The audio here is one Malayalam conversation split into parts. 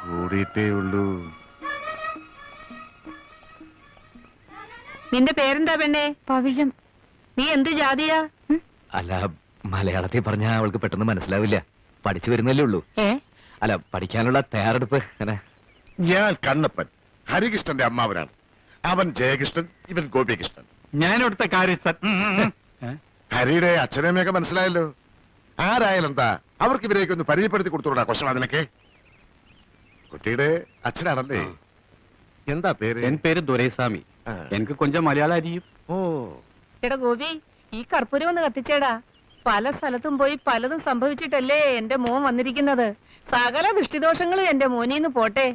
കൂടിയിട്ടേ ഉള്ളൂ. നിന്റെ പേരെന്താ പെണ്ണേ? പവിഴം. നീ എന്ത് ജാതിയാ? അല്ല, മലയാളത്തിൽ പറഞ്ഞാ അവൾക്ക് പെട്ടെന്ന് മനസ്സിലാവില്ല. പഠിച്ചു വരുന്നല്ലേ ഉള്ളൂ. അല്ല, പഠിക്കാനുള്ള തയ്യാറെടുപ്പ്. ഞാൻ കണ്ണപ്പൻ, ഹരികൃഷ്ണന്റെ അമ്മാവനാണ്. അവൻ ജയകൃഷ്ണൻ, ഇവൻ ഗോപികൃഷ്ണൻ. ഞാനിവിടുത്തെ കാര്യസ്ഥൻ. ഹരിയുടെ അച്ഛനമ്മയൊക്കെ മനസ്സിലായല്ലോ. ആരായാലെന്താ, അവർക്ക് ഇവരെയൊക്കെ ഒന്ന് പരിചയപ്പെടുത്തി കൊടുത്തോടാ ക്വസ്റ്റൻ. അതിനൊക്കെ കുട്ടിയുടെ അച്ഛനാണല്ലേ? എന്താ പേര്? എൻ പേര് ദുരൈസ്വാമി. എനിക്ക് കൊഞ്ചം മലയാളം അറിയും. ഓ, എടാ ഗോപി, ഈ കർപ്പൂരം ഒന്ന് കത്തിച്ചേടാ. പല സ്ഥലത്തും പോയി പലതും സംഭവിച്ചിട്ടല്ലേ എന്റെ മോൻ വന്നിരിക്കുന്നത്. സകല ദൃഷ്ടിദോഷങ്ങളും എന്റെ മോനീന്ന് പോട്ടെ.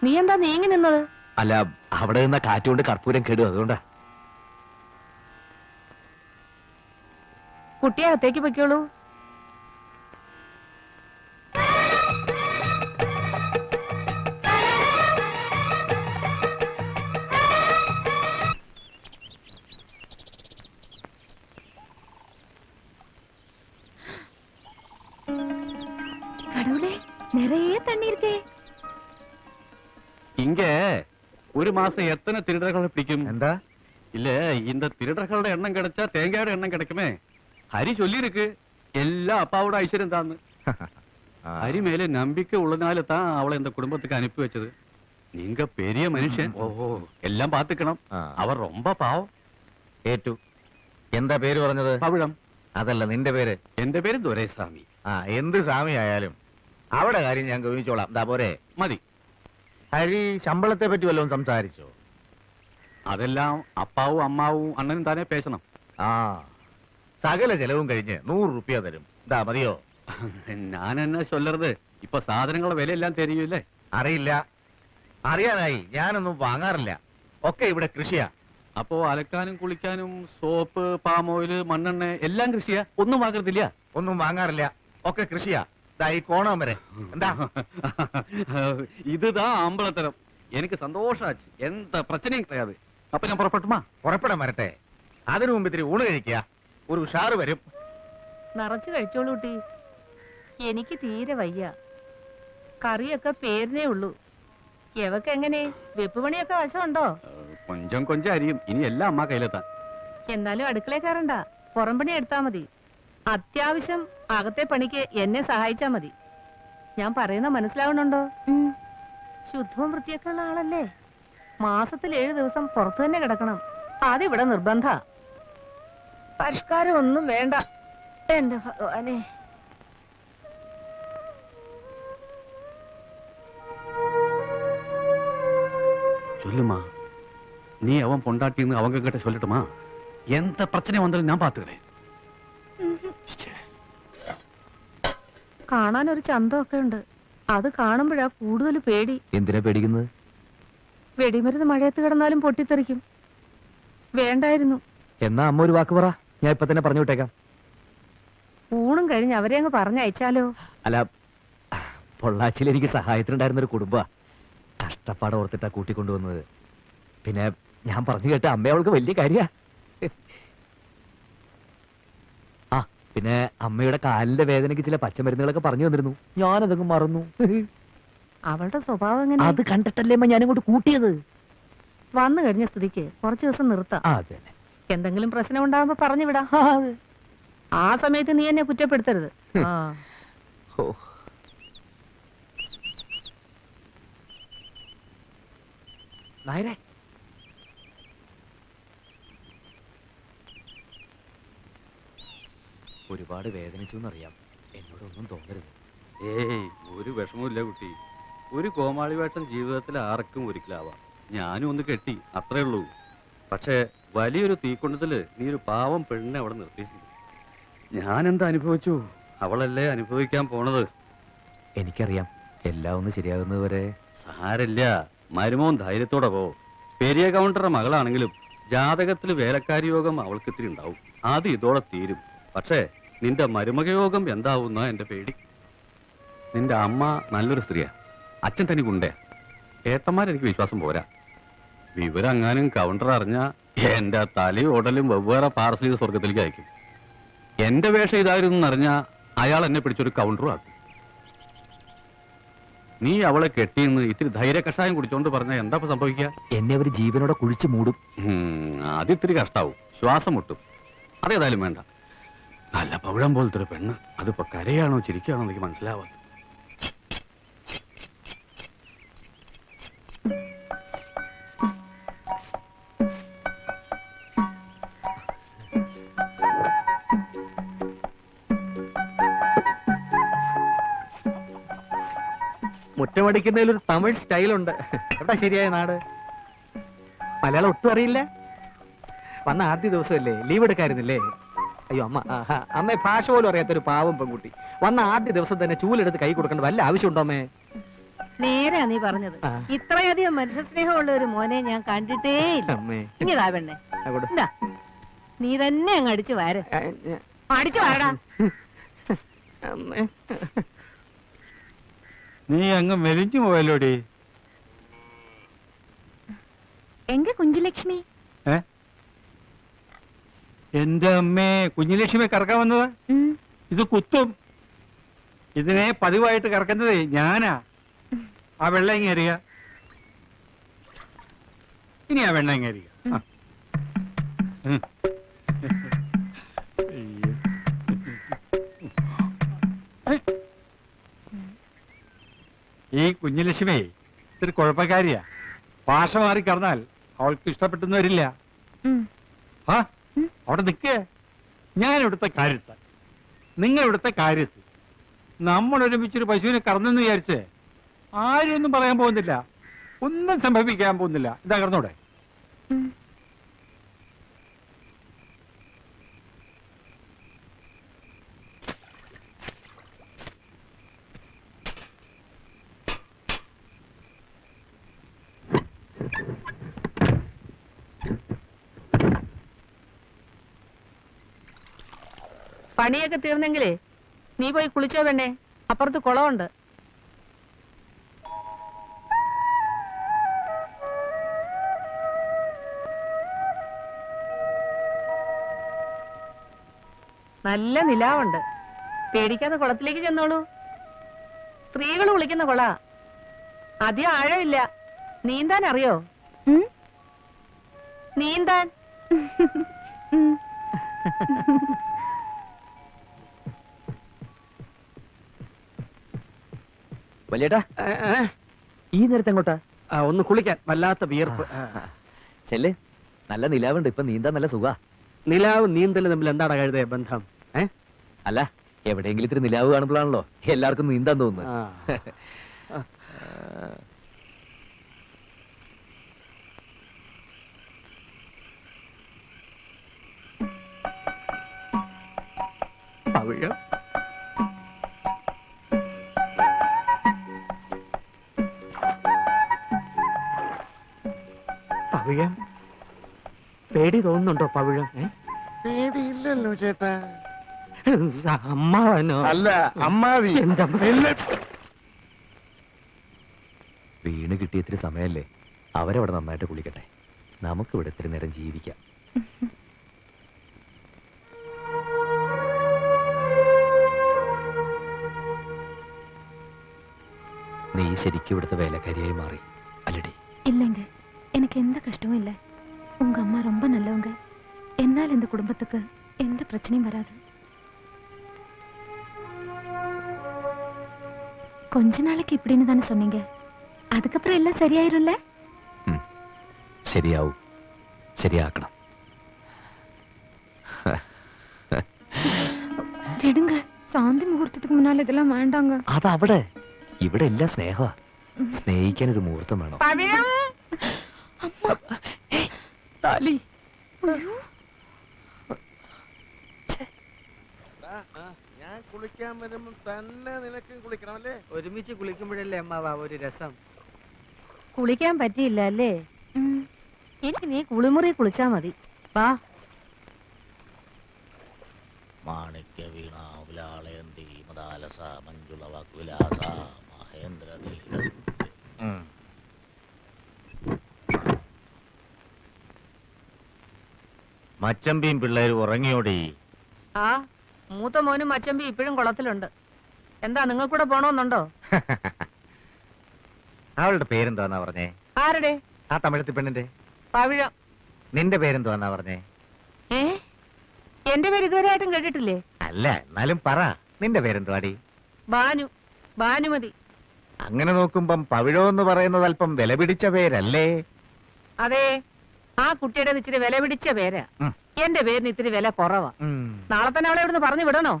നീ എന്താ നീങ്ങി നിന്നത്? അല്ല, അവിടെ നിന്ന കാറ്റുകൊണ്ട് കർപ്പൂരം കേടും, അതുകൊണ്ടാ. കുട്ടിയെ അകത്തേക്ക് പൊയ്ക്കോളൂ. கடவுளே, நிறைய தண்ணி இருக்கே. இங்க ஒரு மாசம் எத்தனை திருடர்களை பிடிக்கும்? എന്താ? இல்ல, இந்த திருடர்களுടെ എണ്ണം கிடைச்சா தேங்காயோட எண்ணம் கிடைக்குமே. ஹரி சொல்லி இருக்கு எல்லா அப்பாவோட ஐஸ்வர்யம் தான். ஹரி மேல நம்பிக்கை உள்ளதால தான் அவளை இந்த குடும்பத்துக்கு அனுப்பி வச்சது. நீங்க பெரிய மனுஷன், എല്ലാം പാത്തുക്കണം. അവർ ரொம்ப പാവം. ഏറ്റു. എന്താ പേര് പറഞ്ഞത്? പവിഴം. അതല്ല, നിന്റെ പേര്? എന്റെ പേര് ദുരൈസ്വാമി. എന്ത് സ്വാമി ആയാലും അവിടെ കാര്യം ഞാൻ ഗവനിച്ചോളാം. ദാ പോരെ? മതി. ഹരി ശമ്പളത്തെ പറ്റി വല്ലതും സംസാരിച്ചോ? അതെല്ലാം അപ്പാവും അമ്മാവും അണ്ണനും താനേ പേശണം. സകല ചെലവും കഴിഞ്ഞ് 100 രൂപ തരും. ദാ മതിയോ? ഞാൻ എന്നാ ചൊല്ലരുത്. ഇപ്പൊ സാധനങ്ങളുടെ വിലയെല്ലാം തരികയില്ലേ? അറിയില്ല. അറിയാനായി ഞാനൊന്നും വാങ്ങാറില്ല. ഒക്കെ ഇവിടെ കൃഷിയാ. അപ്പോ അലക്കാനും കുളിക്കാനും സോപ്പ്, പാം ഓയില്, മണ്ണെണ്ണ എല്ലാം കൃഷിയാ? ഒന്നും വാങ്ങരുതില്ല? ഒന്നും വാങ്ങാറില്ല, ഒക്കെ കൃഷിയാ. ഈ കോണം വരെ. എന്താ ഇതാ അമ്പളത്തരം. എനിക്ക് സന്തോഷാச்சு. എന്താ പ്രശ്നം கிடையாது. അപ്പൊ ഞാൻ പുറപ്പെട്ടുമാ? പുറപ്പെടാൻ വരട്ടെ. അതിനു മുമ്പ് ഇത്തിരി ഊണ് കഴിക്കുക. ഒരു ഉഷാറ് വരും. നിറച്ചു കഴിച്ചോളൂ കുട്ടി. എനിക്ക് തീരെ വയ്യ. കറിയൊക്കെ പേരിനേ ഉള്ളൂ. എവക്ക് എങ്ങനെ വെപ്പ് പണിയൊക്കെ വശമുണ്ടോ? കൊഞ്ചം കൊഞ്ചം അരിയും. ഇനി എല്ലാം അമ്മ കയ്യിലെത്താൻ. എന്നാലും അടുക്കളയിൽ കയറണ്ട, പുറം പണി എടുത്താ മതി. അത്യാവശ്യം അകത്തെ പണിക്ക് എന്നെ സഹായിച്ചാ മതി. ഞാൻ പറയുന്ന മനസ്സിലാവണുണ്ടോ? ശുദ്ധവും വൃത്തിയൊക്കെ ഉള്ള ആളല്ലേ? മാസത്തിൽ 7 ദിവസം പുറത്തു തന്നെ കിടക്കണം. അതിവിടെ നിർബന്ധ. പരിഷ്കാരം ഒന്നും വേണ്ട. എന്റെ ഭഗവാനെ. சொல்லுமா, நீ அவன் பொண்டாட்டின்னு அவங்க கிட்ட சொல்லட்டுமா? எந்த பிரச்சனை வந்தாலும் நான் பாத்துக்கிறேன். കാണാൻ ഒരു ചന്തമൊക്കെ ഉണ്ട്. അത് കാണുമ്പോഴാ കൂടുതൽ പേടി. എന്തിനാ പേടിക്കുന്നത്? വെടിമരുന്ന് മഴയത്ത് കിടന്നാലും പൊട്ടിത്തെറിക്കും. വേണ്ടായിരുന്നു. എന്നാ അമ്മ ഒരു വാക്ക് പറ, ഞാൻ ഇപ്പൊ തന്നെ പറഞ്ഞു വിട്ടേക്കാം. ഊണും കഴിഞ്ഞ് അവരെ അങ്ങ് പറഞ്ഞയച്ചാലോ? അല്ല, പൊള്ളാച്ചിയിൽ എനിക്ക് സഹായത്തിനുണ്ടായിരുന്ന ഒരു കുടുംബ. കഷ്ടപ്പാട് ഓർത്തിട്ടാ കൂട്ടിക്കൊണ്ടുവന്നത്. പിന്നെ ഞാൻ പറഞ്ഞു കേട്ട അമ്മ അവൾക്ക് വലിയ കാര്യ. പിന്നെ അമ്മയുടെ കാലിന്റെ വേദനയ്ക്ക് ചില പച്ചമരുന്നുകളൊക്കെ പറഞ്ഞു തന്നിരുന്നു. ഞാനതങ്ങ് മറന്നു. അവളുടെ സ്വഭാവം എങ്ങനെ? അത് കണ്ടിട്ടല്ലേ അമ്മ ഞാനിങ്ങോട്ട് കൂട്ടിയത്. വന്നു കഴിഞ്ഞ സ്ഥിതിക്ക് കുറച്ചു ദിവസം നിർത്താം. എന്തെങ്കിലും പ്രശ്നം ഉണ്ടാകുമ്പോ പറഞ്ഞു വിടാം. ആ സമയത്ത് നീ എന്നെ കുറ്റപ്പെടുത്തരുത്. നായരെ, ഒരുപാട് വേദനിച്ചു എന്നറിയാം. എന്നോടൊന്നും തോന്നരുത്. ഏയ്, ഒരു വിഷമമില്ല കുട്ടി. ഒരു കോമാളി വേഷം ജീവിതത്തിൽ ആർക്കും ഒരിക്കലാവാം. ഞാനും ഒന്ന് കെട്ടി, അത്രേ ഉള്ളൂ. പക്ഷേ വലിയൊരു തീക്കൊണ്ടത്തില് നീ ഒരു പാവം പെണ്ണിനെ അവിടെ നിർത്തിയിട്ടുണ്ട്. ഞാനെന്താ അനുഭവിച്ചു? അവളല്ലേ അനുഭവിക്കാൻ പോണത്. എനിക്കറിയാം, എല്ലാം ഒന്ന് ശരിയാകുന്നത് വരെ. സാരല്ല, മരുമോൻ ധൈര്യത്തോടെ പോ. പെരിയ കൗണ്ടറുടെ മകളാണെങ്കിലും ജാതകത്തിൽ വേലക്കാരി യോഗം അവൾക്ക് ഇത്തിരി ഉണ്ടാവും. അത് ഇതോടെ തീരും. പക്ഷേ നിന്റെ മരുമക യോഗം എന്താവുന്ന എന്റെ പേടി. നിന്റെ അമ്മ നല്ലൊരു സ്ത്രീയാ, അച്ഛൻ തന്നെ ഗുണ്ടേ. ഏട്ടന്മാരെനിക്ക് വിശ്വാസം പോരാ. വിവരം അങ്ങാനും കൗണ്ടർ അറിഞ്ഞ എന്റെ തലയും ഉടലും വെവ്വേറെ പാർസൽ ചെയ്ത് സ്വർഗത്തിലേക്ക് അയക്കും. എന്റെ വേഷം ഇതായിരുന്നു എന്നറിഞ്ഞാ അയാൾ എന്നെ പിടിച്ചൊരു കൗണ്ടറും ആക്കും. നീ അവളെ കെട്ടിയെന്ന് ഇത്തിരി ധൈര്യ കഷായം കുടിച്ചോണ്ട് പറഞ്ഞാൽ എന്താ ഇപ്പൊ സംഭവിക്കുക? എന്നെ അവർ ജീവനോടെ കുഴിച്ചു മൂടും. അതിത്തിരി കഷ്ടാവും, ശ്വാസം മുട്ടും. അതേതായാലും വേണ്ട. നല്ല പവിഴം പോലത്തെ ഒരു പെണ്ണ്, അതിപ്പോ കരയാണോ ചിരിക്കുകയാണോ എനിക്ക് മനസ്സിലാവാം. മുറ്റമടിക്കുന്നതിൽ ഒരു തമിഴ് സ്റ്റൈലുണ്ട്. എവിടെ ശരിയായ നാട്? മലയാളം ഒട്ടും അറിയില്ല. വന്ന ആദ്യ ദിവസമല്ലേ, ലീവ് എടുക്കായിരുന്നില്ലേ? അയ്യോ അമ്മ, അമ്മ ഭാഷ പോലും അറിയാത്തൊരു പാവം പെൺകുട്ടി. വന്ന ആദ്യ ദിവസം തന്നെ ചൂലെടുത്ത് കൈ കൊടുക്കേണ്ട വല്ല ആവശ്യമുണ്ടോ അമ്മേ? നേരാ നീ പറഞ്ഞത്. ഇത്രയധികം മനുഷ്യ സ്നേഹമുള്ള ഒരു മോനെ ഞാൻ കണ്ടിട്ടേ ഇല്ല. അമ്മേ ഇനിതാ പെണ്ണെ, എന്താ നീ തന്നെ അങ്ങ് അടിച്ചു വാര. അടിച്ചു വാരടാ. അമ്മേ, നീ അങ്ങ് മെലിഞ്ഞു പോയല്ലോടി. എങ്ക കുഞ്ചുലക്ഷ്മി? എന്റെ അമ്മേ, കുഞ്ഞുലക്ഷ്മി കറക്കാൻ വന്നത് ഇത് കുത്തും. ഇതിനെ പതിവായിട്ട് കറക്കുന്നതേ ഞാനാ. ആ വെള്ളം ഇങ്ങ അറിയ, ഇനി ആ വെള്ളം ഇങ്ങ അറിയ. ഈ കുഞ്ഞുലക്ഷ്മി ഇത്തിരി കുഴപ്പക്കാരിയാ. ഭാഷ മാറി കറന്നാൽ അവൾക്ക് ഇഷ്ടപ്പെട്ടെന്ന് വരില്ല. ആ അവിടെ നിൽക്കേ. ഞാൻ ഇവിടുത്തെ കാര്യത്ത്, നിങ്ങൾ ഇവിടുത്തെ കാര്യത്ത്. നമ്മൾ ഒരുമിച്ചൊരു പശുവിനെ കറന്നെന്ന് വിചാരിച്ച് ആരെയൊന്നും പറയാൻ പോകുന്നില്ല, ഒന്നും സംഭവിക്കാൻ പോകുന്നില്ല. ഇതാ കറന്നൂടെ? പണിയൊക്കെ തീർന്നെങ്കിലേ നീ പോയി കുളിച്ചോ പെണ്ണെ, അപ്പുറത്ത് കുളമുണ്ട്. നല്ല നിലാവുണ്ട്. പേടിക്കാതെ കുളത്തിലേക്ക് ചെന്നോളൂ. സ്ത്രീകൾ കുളിക്കുന്ന കുള, അധികം ആഴമില്ല. നീന്താൻ അറിയോ? നീന്താൻ വലിയേട്ടാ, ഈ നേരത്തെ എങ്ങോട്ടാ? ഒന്ന് കുളിക്കാൻ, വല്ലാത്ത വിയർപ്പ്. ചെല്ല്, നല്ല നിലാവുണ്ട്. ഇപ്പൊ നീന്താൻ നല്ല സുഖാ. നിലാവും നീന്തലും തമ്മിൽ എന്താണ് കഴുതയ ബന്ധം? അല്ല, എവിടെയെങ്കിലും ഇത്തിരി നിലാവ് കാണുമ്പോഴാണല്ലോ എല്ലാവർക്കും നീന്താൻ തോന്നുന്നത്. പവിഴം പവിഴം പേടി തോന്നുന്നുണ്ടോ? പവിഴം പേടിയില്ലല്ലോ ചേട്ടാ. അമ്മാവനോ? അല്ല, അമ്മാവി. വീണ് കിട്ടിയ ഇത്തിരി സമയല്ലേ, അവരവിടെ നന്നായിട്ട് കുളിക്കട്ടെ. നമുക്കിവിടെ ഇത്തിരി നേരം ജീവിക്കാം. നീ ശരിക്കും ഇവിടുത്തെ വേലക്കാരിയായി മാറി അല്ലടി? இல்லைங்க, எனக்கு எந்த கஷ்டமும் இல்லை. உங்க அம்மா ரொம்ப நல்லவங்க. என்னால் இந்த குடும்பத்துக்கு எந்த பிரச்சனையும் வராது. கொஞ்ச நாளைக்கு இப்படின்னு தானே சொன்னீங்க, அதுக்கப்புறம் எல்லாம் சரியாயிரும்ல? ശരിയാവും, ശരിയാക്കണം. விடுங்க, சாந்தி முகூர்த்தத்துக்கு முன்னால இதெல்லாம் வேண்டாங்க. അതവിടെ, ഇവിടെ എല്ലാം സ്നേഹമാ. സ്നേഹിക്കാൻ ഒരു മുഹൂർത്തം വേണം. താലി. ഞാൻ കുളിക്കാൻ വരുമ്പോ തന്നെ നിനക്കും കുളിക്കണമല്ലേ? ഒരുമിച്ച് കുളിക്കുമ്പോഴല്ലേ അമ്മാവാ ഒരു രസം. കുളിക്കാൻ പറ്റിയില്ല അല്ലേ? എനിക്ക് നീ കുളിമുറി കുളിച്ചാ മതി. വാ. മാണിക്യ വീണ വിലാളയന്തി മദാലസ മഞ്ജുള വാക്വിലാസ മഹേന്ദ്ര മച്ചമ്പിയും പിള്ളേരും ഉറങ്ങിയോടി? ആ മൂത്ത മോനും അച്ചമ്പി ഇപ്പോഴും കുളത്തിലുണ്ട്. എന്താ നിങ്ങൾക്കൂടെ പോണോന്നുണ്ടോ? അവളുടെ പേരെന്താന്നാ പറഞ്ഞേ? ആരുടെ? ആ തമിഴത്തി പെണ്ണിന്റെ. പവിഴം. നിന്റെ പേരെന്തുവാന്നാ പറഞ്ഞേ? എന്റെ പേര് ഇതുവരെ ആയിട്ടും കേട്ടിട്ടില്ലേ? അല്ല, എന്നാലും പറ, നിന്റെ പേരെന്തുവാടി? ബാനു. ഭാനുമതി. അങ്ങനെ നോക്കുമ്പം പവിഴോ എന്ന് പറയുന്നത് അല്പം വില പിടിച്ച പേരല്ലേ? അതെ, ആ കുട്ടിയുടെ ഇച്ചിരി വില പിടിച്ച പേരാ. എന്റെ പേരിന് ഇത്തിരി വില കുറവാ. നാളെ തന്നെ അവളെ ഇവിടുന്ന് പറഞ്ഞു വിടണോ?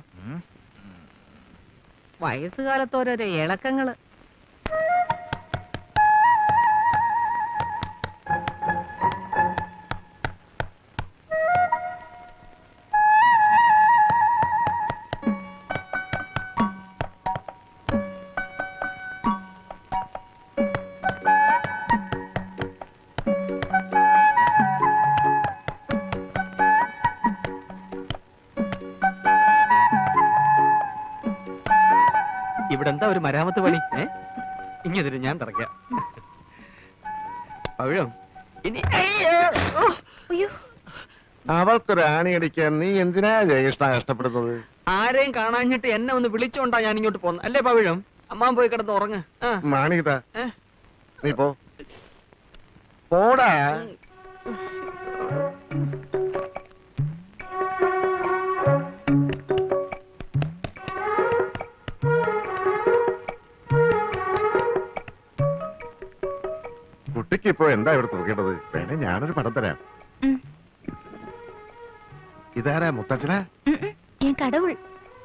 വയസ്സുകാലത്ത് ഓരോരോ ഇളക്കങ്ങള്. ഇവിടെ എന്താ ഒരു മരാമത്ത് പണി? ഇങ്ങനെ ഞാൻ തറയ്ക്കാം. പവിഴം ഇനി അവൾക്കൊരു ആണിയടിക്കാൻ നീ എന്തിനാ ജയകൃഷ്ണ കഷ്ടപ്പെടുന്നത്? ആരെയും കാണാഞ്ഞിട്ട് എന്നെ ഒന്ന് വിളിച്ചോണ്ടാ ഞാൻ ഇങ്ങോട്ട് പോന്നു. അല്ലേ പവിഴം? അമ്മാൻ പോയി കിടന്ന് ഉറങ്ങ്. മാണികത, നീ പോടാ. കുട്ടിക്ക് ഇപ്പോ എന്താ ഇവിടെ തൂക്കേണ്ടത്? വേണേ ഞാനൊരു പടം തരാം. ഇതാരാ, മുത്തച്ഛനാ? കടവുൾ.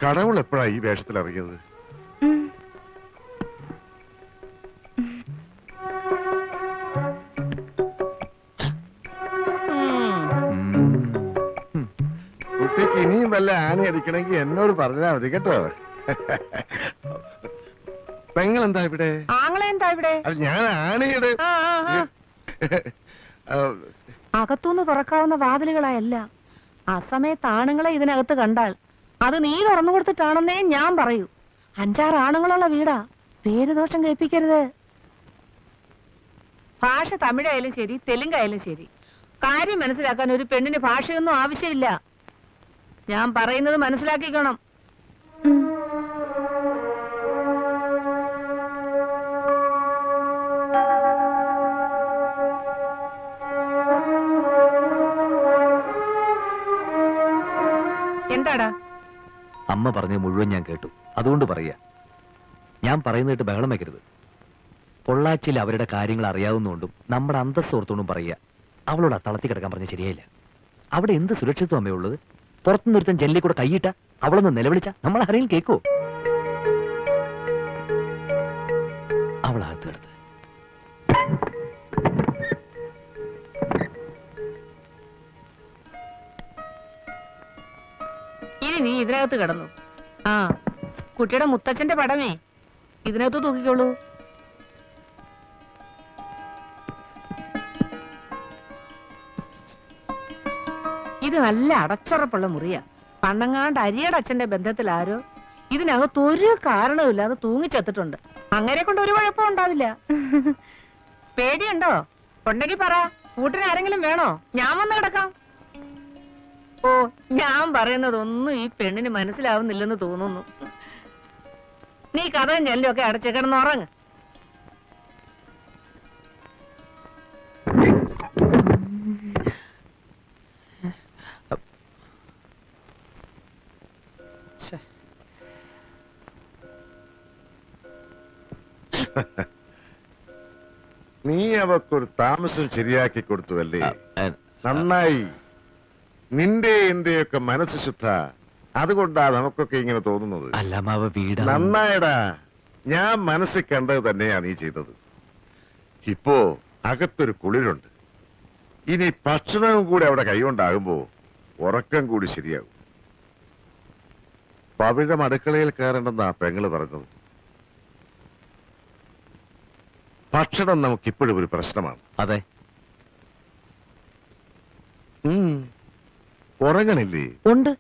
കടവുൾ എപ്പോഴാ ഈ വേഷത്തിൽ ഇറങ്ങിയത്? കുട്ടിക്ക് ഇനിയും വല്ല ആണി അടിക്കണമെങ്കിൽ എന്നോട് പറഞ്ഞാ മതി കേട്ടോ. പെങ്ങളെന്താ ഇവിടെ? ആങ്ങളെന്താ ഇവിടെ? ഞാൻ ആണിയുടെ അകത്തുനിന്ന് തുറക്കാവുന്ന വാതിലുകളായല്ല. ആ സമയത്ത് ആണുങ്ങളെ ഇതിനകത്ത് കണ്ടാൽ അത് നീ തുറന്നു കൊടുത്തിട്ടാണെന്നേ ഞാൻ പറയൂ. 5-6 ആണുങ്ങളുള്ള വീടാ. പേര് ദോഷം കേൾപ്പിക്കരുത്. ഭാഷ തമിഴായാലും ശരി, തെലുങ്കായാലും ശരി, കാര്യം മനസ്സിലാക്കാൻ ഒരു പെണ്ണിന് ഭാഷയൊന്നും ആവശ്യമില്ല. ഞാൻ പറയുന്നത് മനസ്സിലാക്കിക്കണം. എന്താടാ? അമ്മ പറഞ്ഞ മുഴുവൻ ഞാൻ കേട്ടു, അതുകൊണ്ട് പറയാ. ഞാൻ പറയുന്നിട്ട് ബഹളം വെക്കരുത്. പൊള്ളാച്ചിയിൽ അവരുടെ കാര്യങ്ങൾ അറിയാവുന്നതുകൊണ്ടും നമ്മുടെ അന്തസ്സ് ഓർത്തുകൊണ്ടും പറയുക. അവളോട് ആ തളത്തി കിടക്കാൻ പറഞ്ഞ ശരിയായില്ല. അവിടെ എന്ത് സുരക്ഷിതത്വം അമ്മേ ഉള്ളത്? പുറത്തുനിന്നൊരുത്തൻ ജെല്ലിൽ കൂടെ കൈയിട്ട, അവളൊന്ന് നിലവിളിച്ച നമ്മൾ ആരെങ്കിലും കേൾക്കോ? അവളകത്ത് കിടത്ത്. ഇനി നീ ഇതിനകത്ത് കിടന്നു. ആ, കുട്ടിയുടെ മുത്തച്ഛന്റെ പടമേ ഇതിനകത്ത് തൂക്കിക്കോളൂ. ഇത് നല്ല അടച്ചുറപ്പുള്ള മുറിയാ. പണ്ടങ്ങാണ്ട് അരിയുടെ അച്ഛന്റെ ബന്ധത്തിൽ ആരോ ഇതിനകത്ത് ഒരു കാരണവുമില്ലാതെ തൂങ്ങിച്ചെത്തിട്ടുണ്ട്. അങ്ങനെ കൊണ്ട് ഒരു കുഴപ്പം ഉണ്ടാവില്ല. പേടിയുണ്ടോ? ഉണ്ടെങ്കിൽ പറ. കൂട്ടിന് ആരെങ്കിലും വേണോ? ഞാൻ വന്ന് കിടക്കാം. ഓ, ഞാൻ പറയുന്നതൊന്നും ഈ പെണ്ണിന് മനസ്സിലാവുന്നില്ലെന്ന് തോന്നുന്നു. നീ കഥയും ചെല്ലൊക്കെ അടച്ച് കിടന്നുറങ്ങ്. നീ അവക്കൊരു താമസം ശരിയാക്കി കൊടുത്തുവല്ലേ? നന്നായി. നിന്റെ എന്റെയൊക്കെ മനസ്സ് ശുദ്ധ. അതുകൊണ്ടാ നമുക്കൊക്കെ ഇങ്ങനെ തോന്നുന്നത്. നന്നായടാ. ഞാൻ മനസ്സിൽ കണ്ടത് തന്നെയാ നീ ചെയ്തത്. ഇപ്പോ അകത്തൊരു കുളിരുണ്ട്. ഇനി ഭക്ഷണവും കൂടി അവിടെ കൈകൊണ്ടാകുമ്പോ ഉറക്കം കൂടി ശരിയാകും. പവിഴം അടുക്കളയിൽ കയറേണ്ടെന്നാ പെങ്ങള് പറഞ്ഞത്. ഭക്ഷണം നമുക്കിപ്പോഴും ഒരു പ്രശ്നമാണ്. അതെ. ഉറങ്ങണില്ലേ? ഉണ്ട്.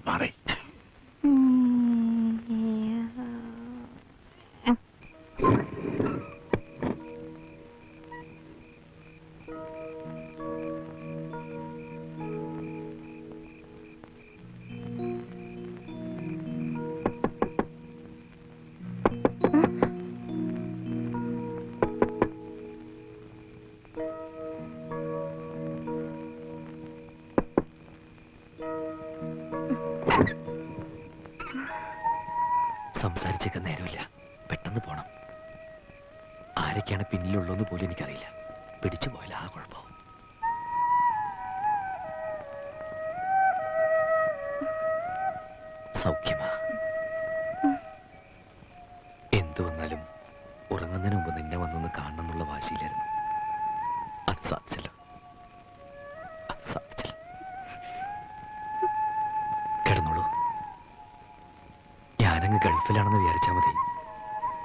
മാറി. സംസാരിച്ചേക്കാൻ നേരമില്ല, പെട്ടെന്ന് പോണം. ആരൊക്കെയാണ് പിന്നിലുള്ളതെന്ന് പോലും എനിക്കറിയില്ല. പിടിച്ചു പോയാൽ ആ കുഴപ്പം. സൗഖ്യമാ? എന്തു വന്നാലും ഉറങ്ങുന്നതിന് മുമ്പ് നിന്നെ വന്നൊന്ന് കാണണം എന്നുള്ള വാശിയിലായിരുന്നു. അത് സാധിച്ചല്ലോ, അത് സാധിച്ചല്ലോ. കിടന്നോളൂ. ഞാനങ്ങ് ഗൾഫിലാണെന്ന് വിചാരിച്ചാൽ മതി.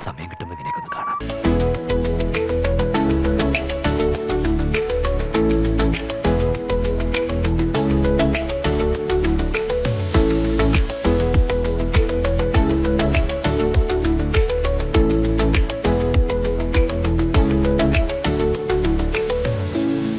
സമയം കിട്ടുമ്പോൾ ഇതിനേക്കൊന്ന്